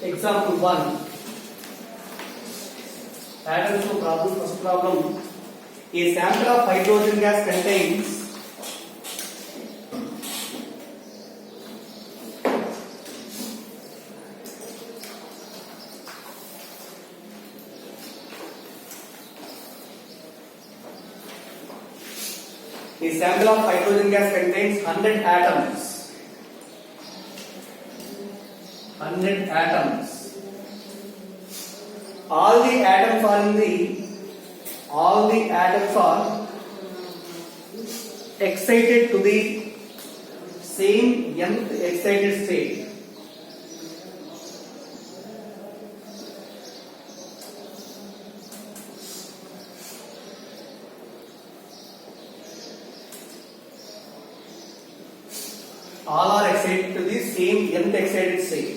Example 1. Patterns of problem. First problem. A sample of hydrogen gas contains a sample of hydrogen gas contains 100 atoms. 100 atoms. All the atoms are excited to the same nth excited state. All are excited to the same nth excited state.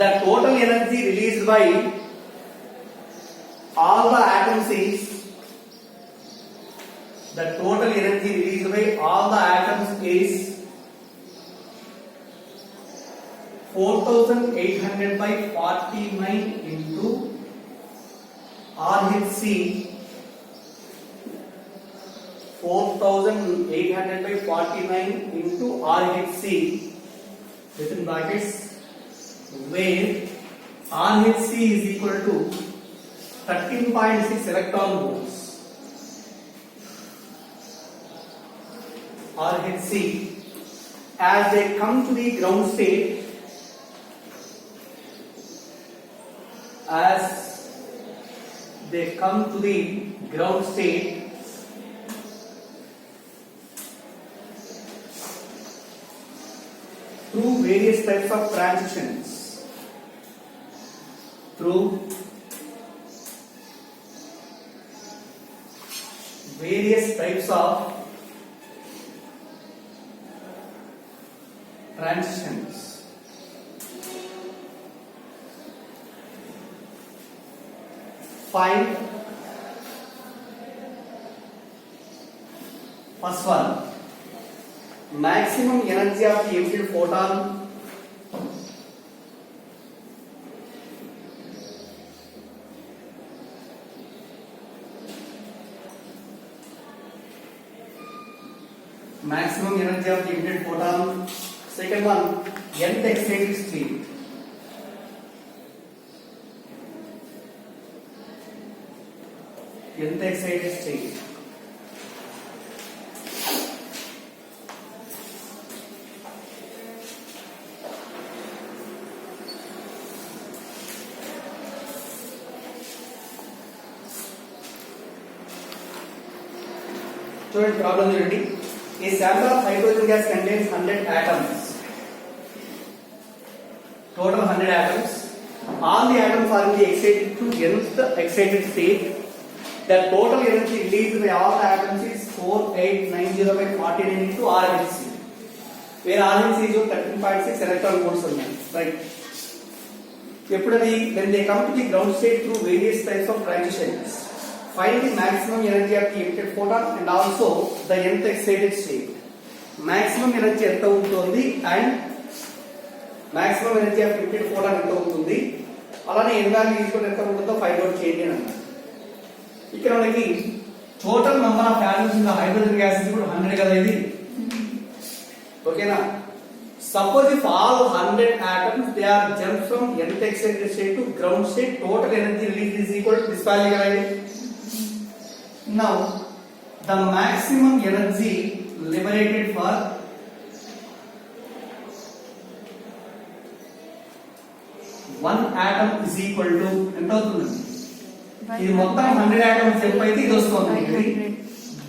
The total energy released by all the atoms is 4800 by 49 into RHC. 4800 by 49 into RHC within brackets, where RHC is equal to 13.6 electron volts. RHC, as they come to the ground state, through various types of transitions, find first one, maximum energy of the emitted photon. Maximum energy of the emitted photon. Second one, nth excited state. Nth excited state. Student, problem is ready. A sample of hydrogen gas contains 100 atoms. Total 100 atoms. All the atoms are excited to nth excited state. The total energy released by all the atoms is 4890 by 49 into RHC, where RHC is 13.6 electron volts. Right. When they come to the ground state through various types of transitions, find the maximum energy of the emitted photon and also the nth excited state. Maximum energy ఎంత ఉంటుంది and maximum energy of emitted photon ఎంత ఉంటుంది, అలానే n value తీసుకొని ఎంత ఉంటుందో find out చేయండి అని అన్నారు. ఇక్కడ మనకి total number of atoms in the hydrogen gas is కూడా 100 కదా ఇది. ఓకేనా? Suppose if all 100 atoms they are jumped from nth excited state to ground state, total energy released is equal to this value కదా. Now the maximum energy liberated for one atom is equal to ఎంత అవుతుంది? ఇది మొత్తం 100 atoms ఎంత అయితే ఇది వస్తుంది.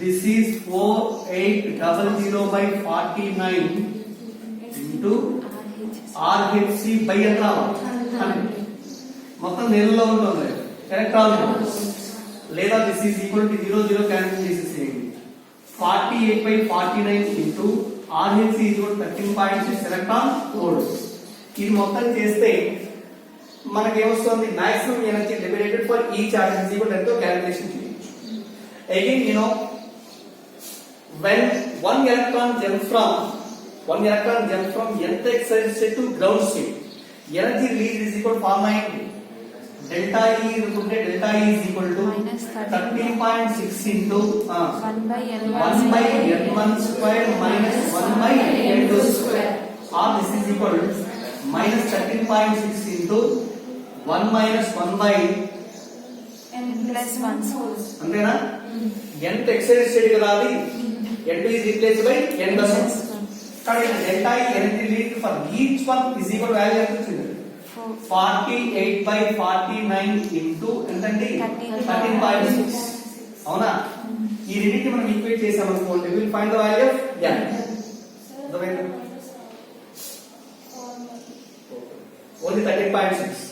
This is 4800 by 49 into RHC by ఎంత మొత్తం నెలలో ఉంటుంది ఎలక్ట్రాన్ వోల్ట్స్, లేదా this is equal to 00 cancel చేసేసేయండి. 48 by 49 into RHC is equal to 13.6 electron volts. ఇది మొత్తం చేస్తే మనకి ఏమొస్తుంది? Maximum energy liberated for each atom is equal to ఎంతో క్యాలిక్యులేషన్ చేయొచ్చు. Again, when one electron jumps from one electron jumps from nth excited state to ground state. Energy release is equal to formula delta E is equal to minus 13.6 into 1 by N1 1 by N1 square minus 1 by N2 square. Or this is equal to minus 13.6 into 1 minus 1 by N plus 1 square. అంతేనా nth excited state కదా అది N2 is replaced by N plus 1. కానీ delta E energy release for each one is equal to value ఎంత వచ్చింది 48 by 49 into ఎంతండి 13.6 అవునా ఈ రెండింటి మనం ఈక్వేట్ చేసాం అనుకోండి we will find the value of n అర్థమైందా ఓన్లీ 13.6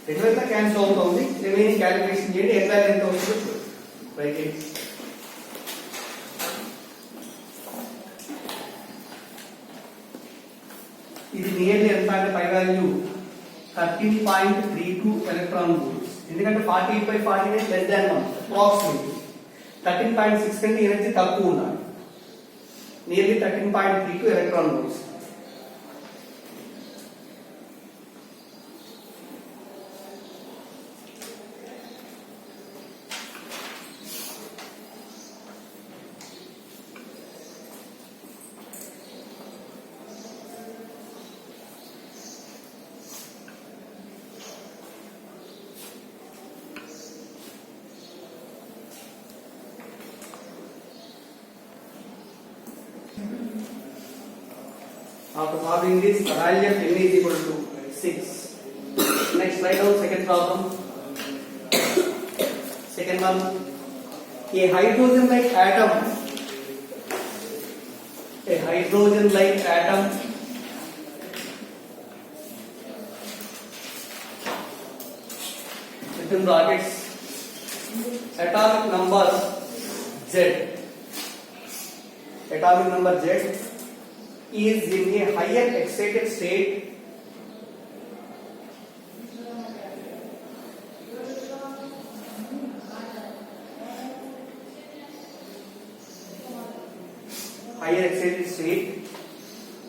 రెండోది క్యాన్సిల్ అవుతుంది రిమైనింగ్ క్యాలిక్యులేషన్ చేయండి n వాల్యూ ఎంత వస్తుందో రైట్ ఇది నియర్లీ ఎంత అంటే పై వాల్యూ 13.32 electron volts ఎందుకంటే 48 by 49 less than 1 approximately 13.6 కంటే ఎనర్జీ తక్కువ ఉండాలి nearly 13.32 electron volts After solving this, the value of n is equal to 6. Next, write down second problem. Second one, a hydrogen-like atom within brackets atomic number Z is in a higher excited state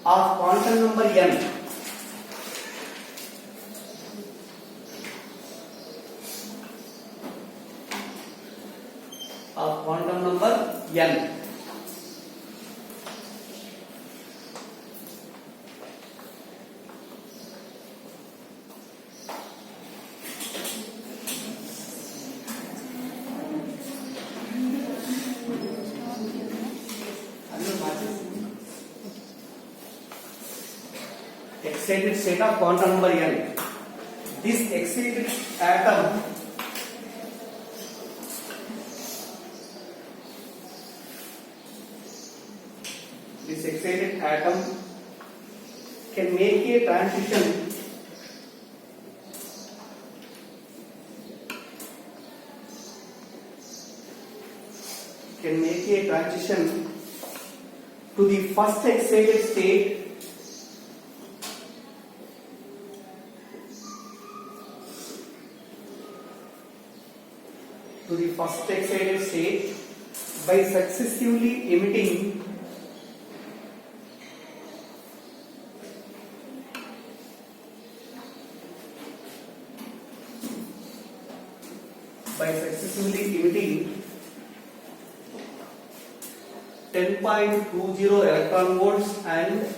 of quantum number n excited state of quantum number n. This excited atom can make a transition to the first excited state by successively emitting by successively emitting 10.20 electron volts and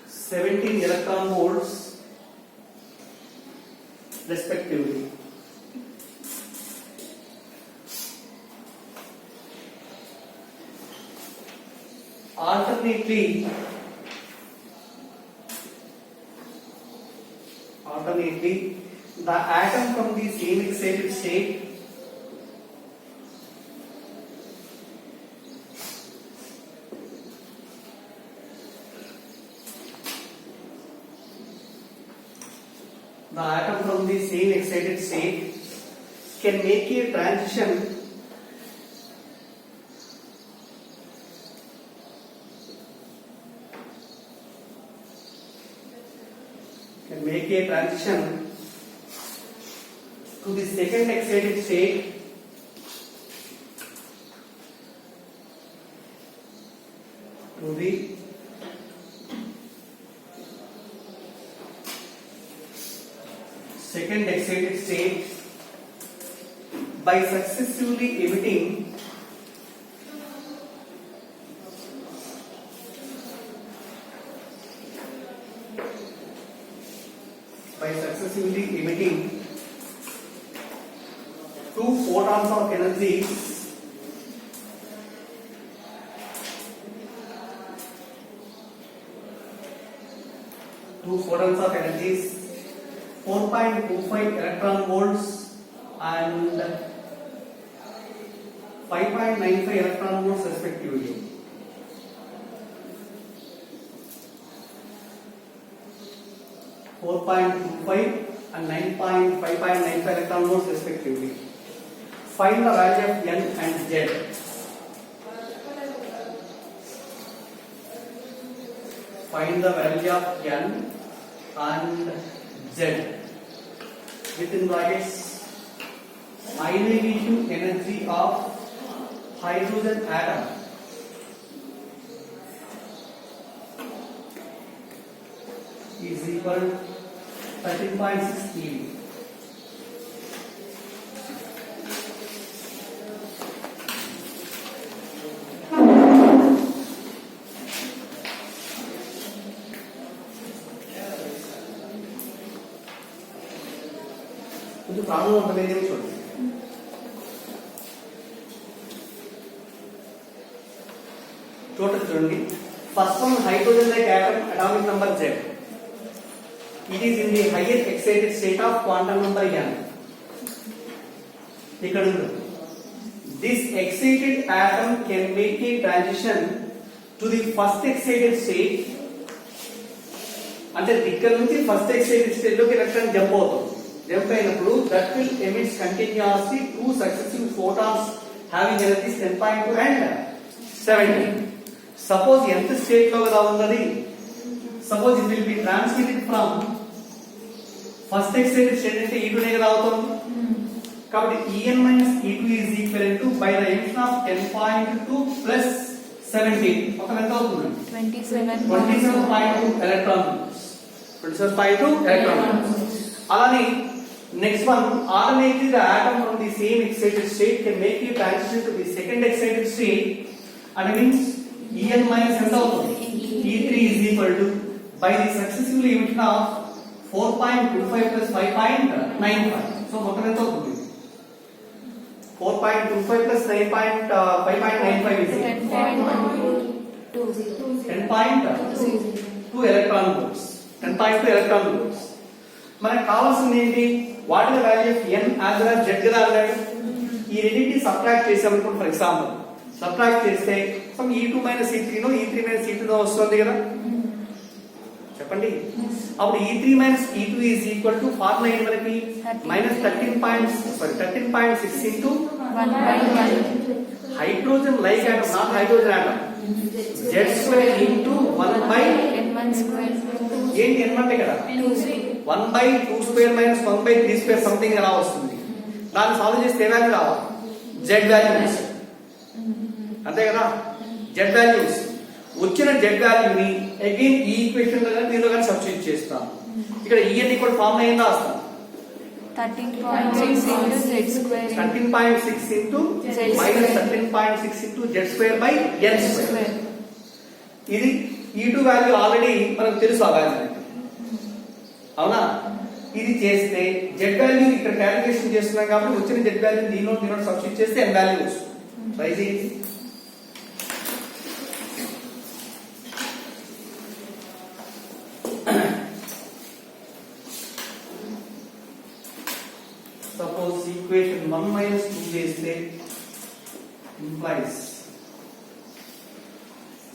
17 electron volts respectively. Alternately, the atom from the same excited state can make a transition to the second excited state to the second excited state by successively emitting two photons of energy energies 4.25 electron volts and 5.95 electron volts respectively. and 5.95 electron volts respectively. Find the value of N and Z. Find the value of N and Z. Within brackets, ionization energy of hydrogen atom is equal to 13.6 eV. కొంచెం problem ఉంటుంది ఏం చూడండి. Total చూడండి. First one hydrogen like atom atomic number Z. It is in the higher excited state of quantum number n. ఇక్కడ ఉంది. This excited atom can make a transition to the first excited state. అంటే ఇక్కడ నుంచి first excited state లోకి electron jump అవుతుంది. Jump అయినప్పుడు that will emits continuously two successive photons having energies 10.2 and 17. Suppose ఎంత state లో కదా ఉన్నది, suppose it will be transmitted from first excited state అంటే E2 నే కదా అవుతుంది. కాబట్టి En minus E2 is equal to by the emission of 10.2 plus 17 మొత్తం ఎంత అవుతుంది? 27.2 electron volts. 27.2 electron volts. అలానే next one, alternately the atom from the same excited state can make a transition to the second excited state, and means En minus ఎంత అవుతుంది? E3 is equal to by the successively emission of 4.25 plus 5.95. So మొత్తం ఎంత అవుతుంది? 4.25 plus 5.95 is 10.2 electron volts. 10.2 electron volts. మనకు కావాల్సింది ఏంటి? What is the value of n as well as z కదా అన్నాడు. ఈ రెండింటిని సబ్ట్రాక్ట్ చేసామనుకోండి. ఫర్ ఎగ్జాంపుల్ సబ్ట్రాక్ట్ చేస్తే sum E2 minus E3 no E3 minus E2 no వస్తుంది కదా, చెప్పండి. అప్పుడు E3 minus E2 is equal to formula ఏంటి మనకి? minus 13.6 into 1/1 hydrogen like atom, not hydrogen atom, z square into 1 by n1 square ఏంటి n అంటే కదా 1 by 2 square minus 1 by 3 square something అలా వస్తుంది. దాన్ని సాల్వ్ చేస్తే ఏ వాల్యూ రావాలి? z వాల్యూస్, అంతే కదా. z వాల్యూస్ వచ్చిన z వాల్యూని అగైన్ ఈ ఈక్వేషన్ లో కానీ దీనిలో కానీ సబ్స్టిట్యూట్ చేస్తాం. ఇక్కడ En ఈక్వల్ ఫార్ములా ఏం రాస్తాం? 13.6 into z square 13.6 into minus 13.6 into z square by n square. ఇది E2 వాల్యూ ఆల్రెడీ మనకు తెలుసు ఆ వాల్యూ, అవునా? ఇది చేస్తే z వాల్యూ ఇక్కడ క్యాలిక్యులేషన్ చేస్తున్నాం కాబట్టి వచ్చిన z వాల్యూ దీనిలో సబ్స్టిట్యూట్ చేస్తే n వాల్యూ వస్తుంది. ట్రై చేయండి. Suppose equation 1 minus 2 చేస్తే implies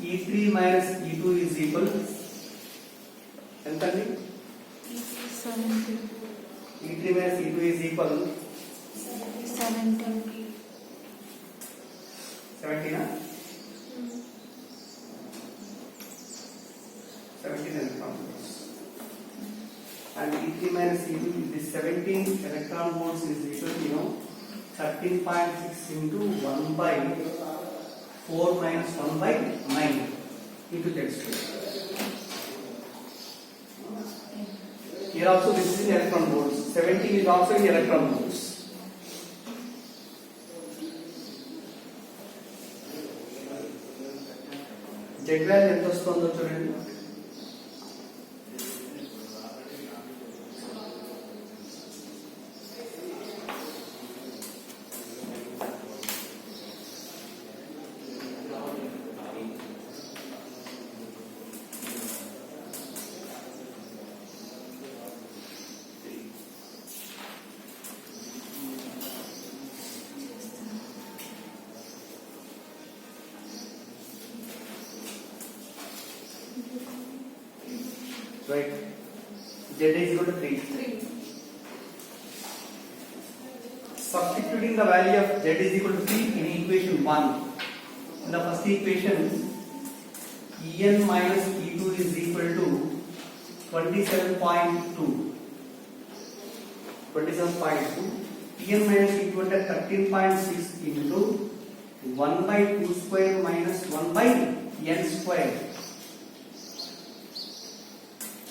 E3 minus E2 is equal ఎంత అండి? 70. E3 minus E2 is equal 17. 17 electron volts, and E3 minus E2 is 17 electron volts is equal to 13.6 into 1 by 4 minus 1 by 9. into Z square. Here also this is in electron volts. 17 is also in electron volts. Z value ఎంత వస్తుందో చూడండి. Right. Z is equal to 3. Substituting the value of Z is equal to 3 in equation 1. In the first equation, En minus E2 is equal to 27.2. 27.2. En minus E2 at 13.6 into 1 by 2 square minus 1 by n square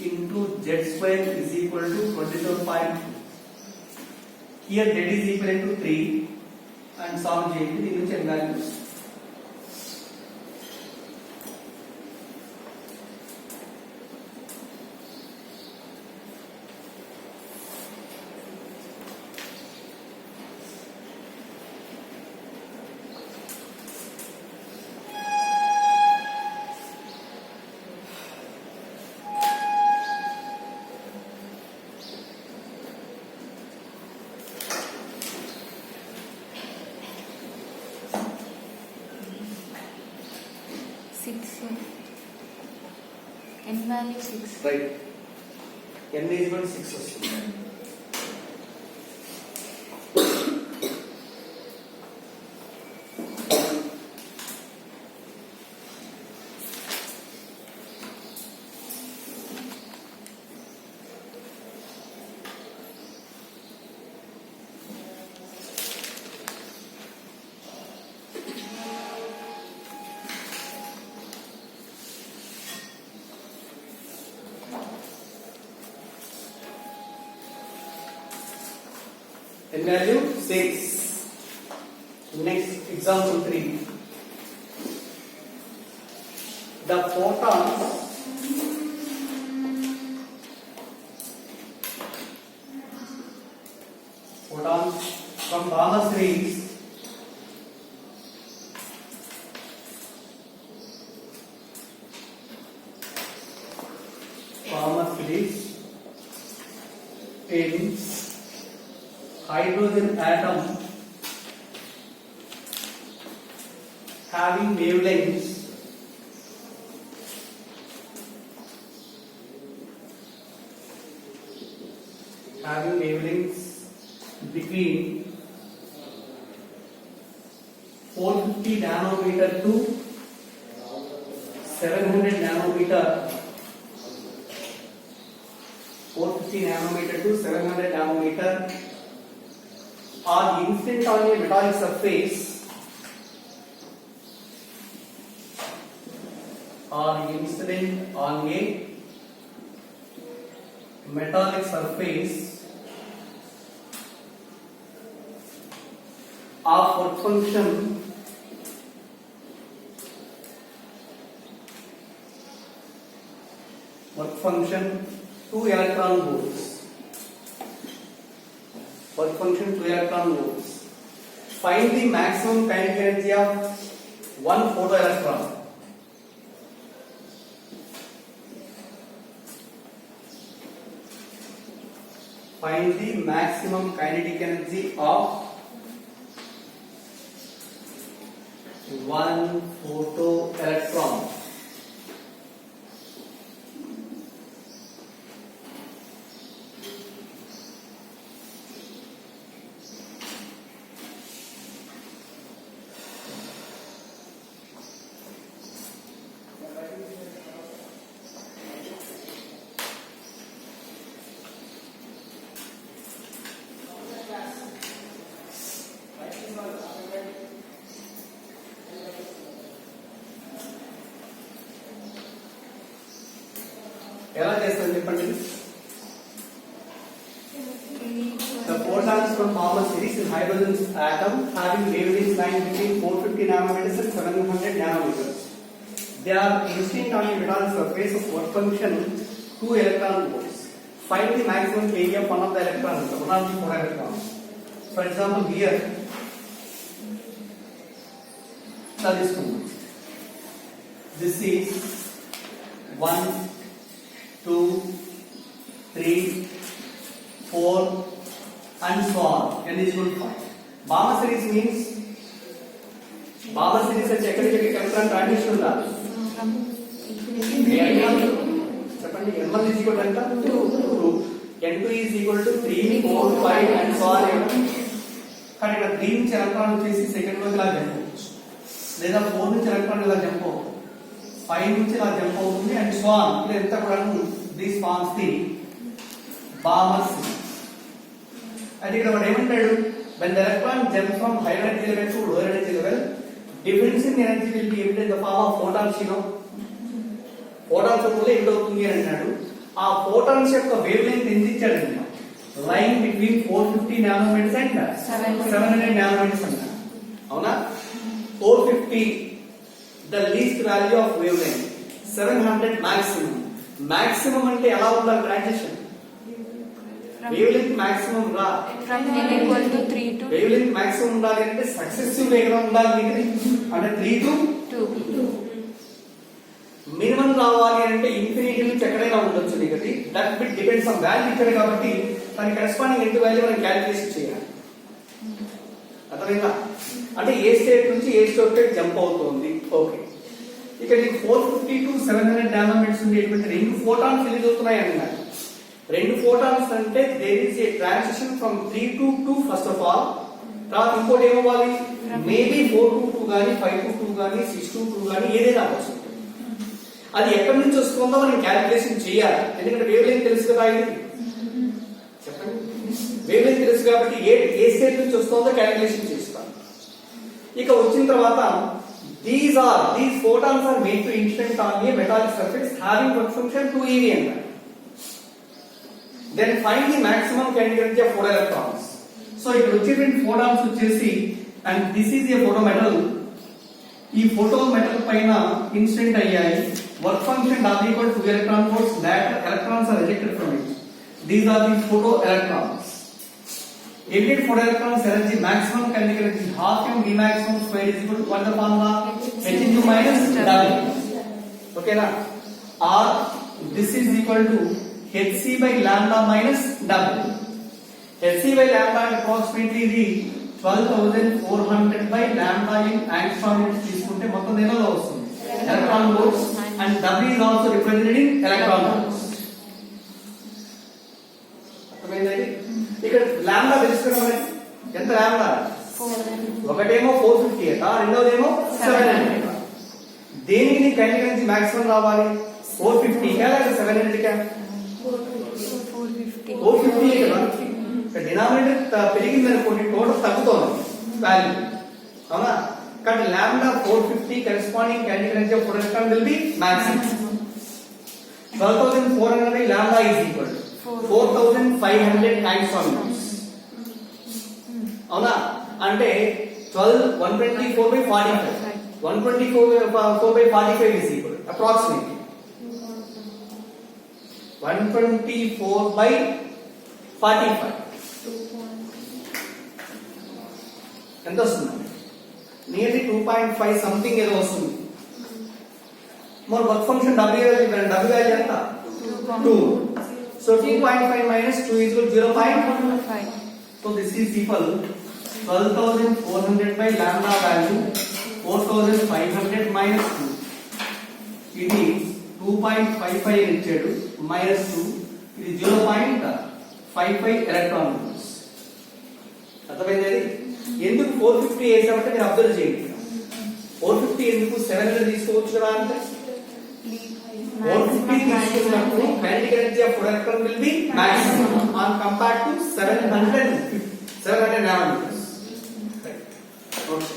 into Z square is equal to 27.2. Here Z is equal to 3 and solve చేయండి దీని నుంచి n values. n value 6. Right. n is equal to 6 వస్తుంది. n value 6. Next example 3. The photons from Balmer series in hydrogen atom having wavelengths between 450 nanometer to 700 nanometer. 450 nanometer to 700 nanometer are incident on a metallic surface of work function work function 2 electron volts. Work function 2 electron volts. Find the maximum kinetic energy of one photoelectron. Find the maximum kinetic energy of one photoelectron. ఎలా చేస్తాను చెప్పండి. The photons from normal series in hydrogen atom having wavelength line between 450 nanometers and 700 nanometers. They are instant on a metallic surface of work function 2 electron volts. Find the maximum area of one of the electrons, one of the 4 electrons. For example, here, this is 1, 2, 3, 4, and so on. N is equal to 5. Balmer series means Balmer series అంటే ఎక్కడికి electron transition ఉండాలి. చెప్పండి. n1 is equal to ఎంత? 2. n2 is equal to 3, 4, 5 and so on. కానీ ఇక్కడ 3 నుంచి electron వచ్చేసి second లోకి ఇలా జంప్ అవ్వచ్చు, లేదా 4 నుంచి ఎలక్ట్రాన్ ఇలా జంప్ అవ్వచ్చు, 5 నుంచి ఇలా జంప్ అవుతుంది అండ్ సో ఆన్. ఇదంతా కూడా this forms the Balmer series. అది ఇక్కడ వాడు ఏమంటాడు, when the electron jumps from higher energy level to lower energy level, difference in energy will be emitted in the form of photons. photons వల్ల ఏమిటి అవుతుంది అని అన్నాడు. ఆ photons యొక్క వేవ్ లెంగ్త్ ఎంత ఇచ్చాడు అంటే line between 450 nanometres and 700 nanometres అన్న. అవునా? 450 the least value of wavelength, 700 maximum అంటే ఎలా ఉండాలి ట్రాన్సిషన్? వేవ్లెంగ్త్ మాక్సిమం రా, from n equal to 3 to wavelength maximum ఉండాలి అంటే సక్సెసివ్ వేగం ఉండాలి నీకు, అంటే 3 to 2. మినిమం రావాలి అంటే ఇన్ఫినిటీ నుంచి ఎక్కడైనా ఉండొచ్చు నీకు. That bit depends on value ఇక్కడ కాబట్టి దాని కరెస్పాండింగ్ ఎంత వాల్యూ మనం క్యాలిక్యులేషన్ చేయాలి. అర్థమైందా? అంటే ఏ స్టేట్ నుంచి ఏ స్టేట్ జంప్ అవుతుంది. ఓకే, ఇక్కడ నీకు 450 to 700 నానోమీటర్స్ ఉండేటువంటి 2 ఫోటాన్స్ రిలీజ్ అవుతున్నాయి అన్నారు. 2 ఫోటాన్స్ అంటే there is a transition from 3 to 2 first of all. తర్వాత ఇంకోటి ఏమవ్వాలి, మేబీ 4 to 2 గానీ 5 to 2 గానీ 6 to 2 గానీ ఏదైనా అవ్వచ్చు. అది ఎక్కడి నుంచి వస్తుందో మనం క్యాలిక్యులేషన్ చేయాలి. ఎందుకంటే వేవ్ లెంగ్త్ తెలుసు కదా, ఇది చెప్పండి. వేవ్ లెంగ్త్ తెలుసు కాబట్టి ఏ స్టేట్ నుంచి వస్తుందో క్యాలిక్యులేషన్ చేస్తాం. ఇక వచ్చిన తర్వాత these photons are made to instant on a metallic surface having work function 2 eV అన్నారు. Then find the maximum kinetic energy of 4 electrons. So ఇక్కడ వచ్చేటువంటి photons వచ్చేసి, and this is a photometal. ఈ photometal పైన ఇన్సిడెంట్ అయ్యాయి. Work function W equal to 2 electron volts. Later electrons are ejected from it. These are the photo electrons. Emitted photo electrons energy maximum kinetic energy half m V maximum square is equal to what the formula? H into minus W. Okay na? Or this is equal to hc by lambda minus W. hc by lambda approximately ఇది 12,400 by lambda in angstrom units తీసుకుంటే మొత్తం దేనిలో వస్తుంది? Electron volts. and W is also represented in electron volts. అర్థమైందండి? ఇక్కడ lambda తెలుసుకున్నాం మనకి. ఎంత లాంబ్డా? 4. ఒకటేమో 450 అట, రెండోదేమో 700. దేనికి నీ కైనెటిక్ ఎనర్జీ మాక్సిమం రావాలి? 450 కా లేక 700 కా? 450 కదా. డినామినేటర్ పెరిగింది అనుకోండి, టోటల్ తగ్గుతోంది వాల్యూ. అవునా? కాబట్టి lambda 450 corresponding kinetic energy of electron will be maximum. 12,400 by lambda is equal to 4,500 angstrom units. అవునా? అంటే 124 by 45. 124 by 45 is equal to approximately 124 by 45. ఎంత వస్తుంది? నియర్లీ 2.5 సంథింగ్ ఏదో వస్తుంది. మరి వర్క్ ఫంక్షన్ W వాల్యూ ఎంత? 2. So 2.5 minus 2 is equal to 0.5. So this is equal 12,400 by lambda value 4,500 minus 2. ఇది 2.55 ఇచ్చాడు minus 2. ఇది 0.55 electron volts. అర్థమైంది? ఎందుకు 450 వేసామంటే మీరు అబ్జర్వ్ చేయండి. 450 ఎందుకు 700 తీసుకోవచ్చు కదా అంటే 450 తీసుకున్నప్పుడు kinetic energy of electron will be maximum on compared to 700 nanometers. Right. Okay.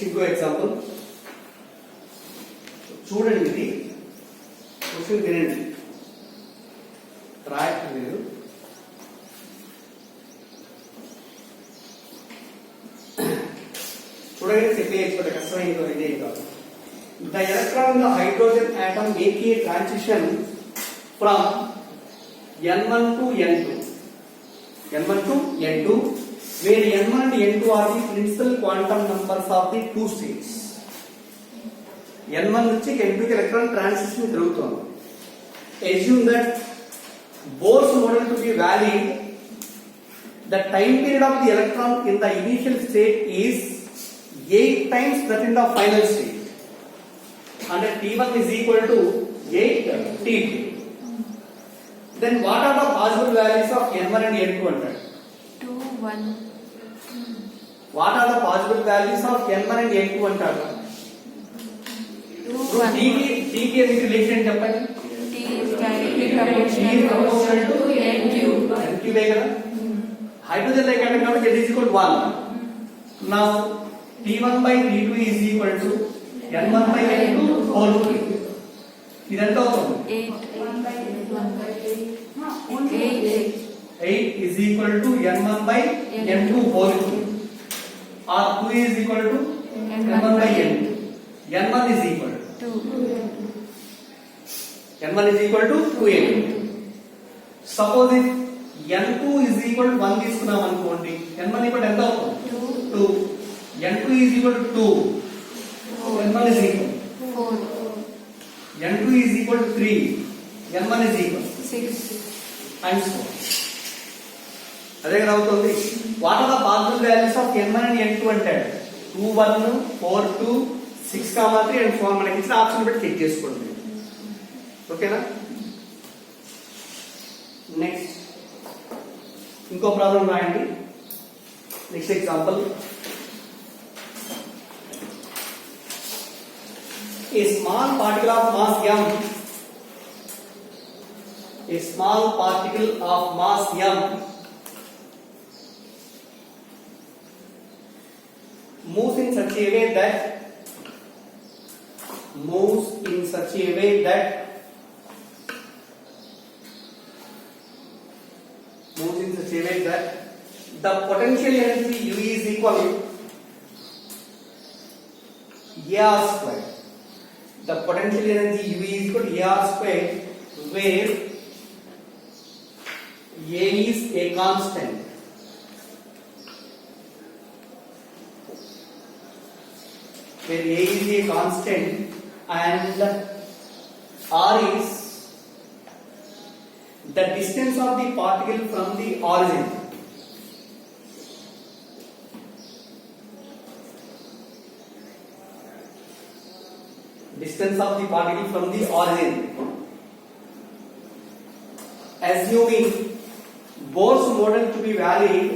Next ఇంకో ఎగ్జాంపుల్ చూడండి, ఇది క్వశ్చన్ వినండి, రాయటం లేదు. చూడండి, చెప్పేయచ్చు, కష్టమైందో ఇదే కాదు. The electron in the hydrogen atom make a transition from N1 to N2, N1 to N2, where N1 and N2 are the principal quantum numbers of the two states. N1 నుంచి N2 కి electron transition జరుగుతుంది. Assume that Bohr's model to be valid, the time period of the electron in the initial state is 8 times that in the final state, and T1 is equal to 8 T2. Then what are the possible values of N1 and N2 under? 2, 1. What are the possible values of N1 and N2 under? 2, So 1. T की relation చెప్పండి. T is directly proportional to N cube. N cube కదా. Hydrogen like atom కాబట్టి Z is equal to 1. Now T1 by T2 is equal to N1 by N2 whole cube. ఇదంతా అవుతుంది. 8. 8. 8 is equal to N1 by N2 whole cube. Or 2 is equal to N1 by N2. N1 is equal to 2. N1 is equal to 2N. Suppose if N2 is equal to 1 తీసుకున్నాం అనుకోండి, N1 equal to ఎంత అవుతుంది? 2. N2 is equal to 2. N1 is equal. 4. N2 is equal to 3. N1 is equal. 6. And so on. అదే కదా అవుతుంది. What are the possible values of N1 and N2 అంటే 2, 1, 4, 2, 6, 3 and so on. మనకి ఇచ్చిన option బట్టి check చేసుకోండి. ఓకేనా? Next ఇంకో ప్రాబ్లం రాయండి. Next example, a small particle of mass m, a small particle of mass m moves in such a way that the potential energy U is equal AR square. The potential energy U is equal to AR square, where A is a constant. Where A is a constant and R is the distance of the particle from the origin. Distance of the particle from the origin. Assuming Bohr's model to be valid,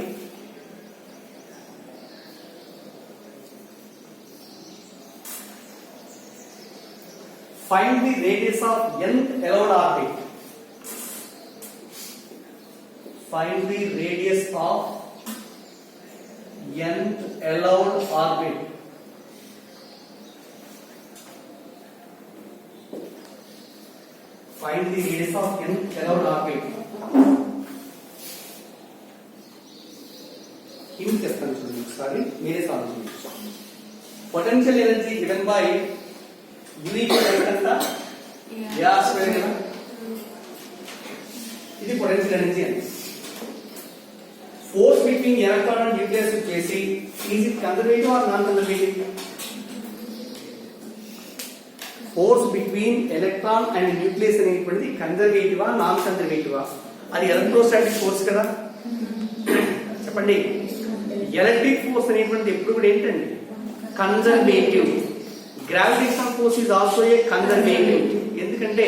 find the radius of nth allowed orbit. Find the radius of nth allowed orbit. Find the radius of nth allowed orbit. Hint చెప్తాను చూడండి ఒకసారి, మీరే solve చేయండి. Potential energy given by U equal ఎంత? AR square కదా. ఇది potential energy అని. Force between electron and nucleus వచ్చేసి is it conservative or non conservative? Force between electron and nucleus అనేటువంటిది కన్జర్వేటివా నాన్ కన్జర్వేటివా? అది ఎలక్ట్రోస్టాటిక్ ఫోర్స్ కదా. చెప్పండి, ఎలక్ట్రిక్ ఫోర్స్ అనేటువంటిది ఎప్పుడు కూడా ఏంటండి? Conservative. Gravitational force is also a conservative. ఎందుకంటే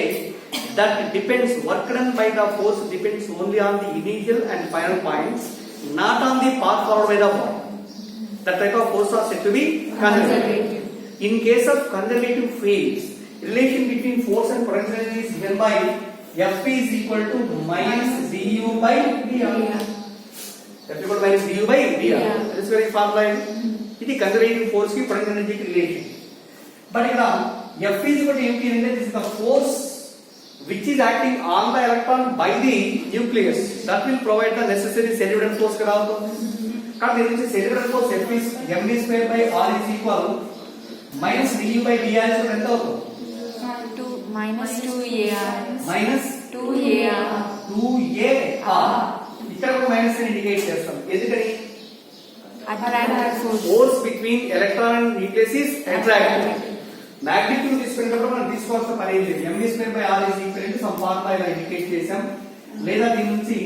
that depends, work done by the force depends only on the initial and final points, not on the path followed by the body. That type of force are said to be conservative. In case of conservative fields, relation between force and potential energy is given by F is equal to minus du by dr. F equal to minus du by dr. This is very formula. ఇది ఇది conservative force కి potential ఎనర్జీకి relation. But ఇక్కడ F is equal to ఏంటి అంటే this is the force which is acting on the electron by the nucleus that will provide the necessary centripetal force కదా అవుతుంది. కాబట్టి దీని నుంచి centripetal force F is mv square by r is equal minus du by dr is ఎంత అవుతుంది? minus 2ar minus 2ar 2ar. ఇక్కడ ఒక minus ని ఇండికేట్ చేస్తాం. ఎందుకని? attractive force force between electron and nucleus is attractive. Magnitude తీసుకునేటప్పుడు మనం తీసుకోవాల్సిన పని ఏం లేదు. mv square by r is equal to some formula ఇలా ఇండికేట్ చేసాం. లేదా దీని నుంచి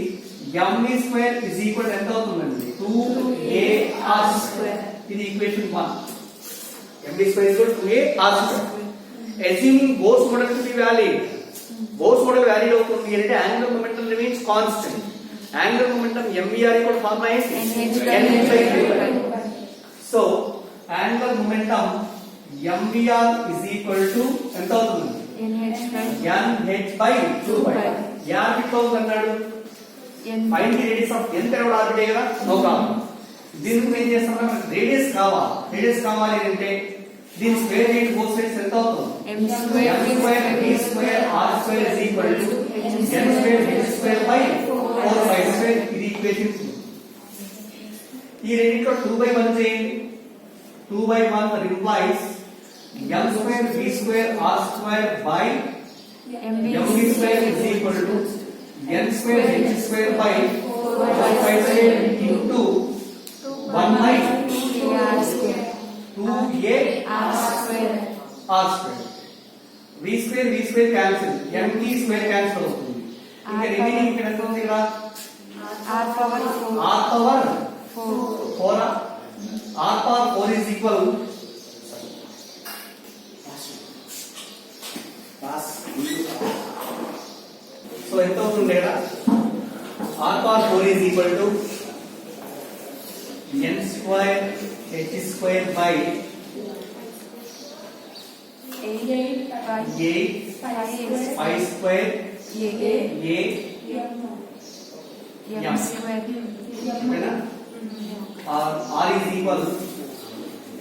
mv స్క్వేర్ ఇస్ ఈక్వల్ ఎంత అవుతుందండి? 2ar square. ఇది equation 1. mv square is equal to 2ar square. Assuming Bohr's model to be valid. Bohr's model valid అవుతుంది అంటే angular momentum remains constant. Angular momentum mvr equal formula ఏంటి? nh/v. So angular momentum mvr is equal to ఎంత అవుతుంది? nh by 2 r బిట్ అవుతుందన్నాడు. Find the radius of n తెరవడ ఆర్బిటే కదా, నో ప్రాబ్లం. దీనికి ఏం చేస్తాం? మనకి రేడియస్ కావాలి. రేడియస్ కావాలి అంటే దీని స్క్వేర్ రూట్ బోత్ సైడ్స్ ఎంత అవుతుంది? m square v square r square is equal to n square h square by 4 square. ఇది ఈక్వేషన్ 2. ఈ రెండిట్లో 2 by 1 చేయండి. 2 by 1 implies m square v square r square by mv square is equal to n square h square by 4 square into 1 by 2ar square 2ar square r square. v square cancel, mv square cancel అవుతుంది. ఇంకా remaining ఇక్కడ ఎంత ఉంది? ఇక్కడ r power 4 r power 4 r power 4 is equal so ఎంత అవుతుంది? ఇక్కడ r power 4 is equal to n square h square by 8 pi square a m square ఓకేనా? r is equal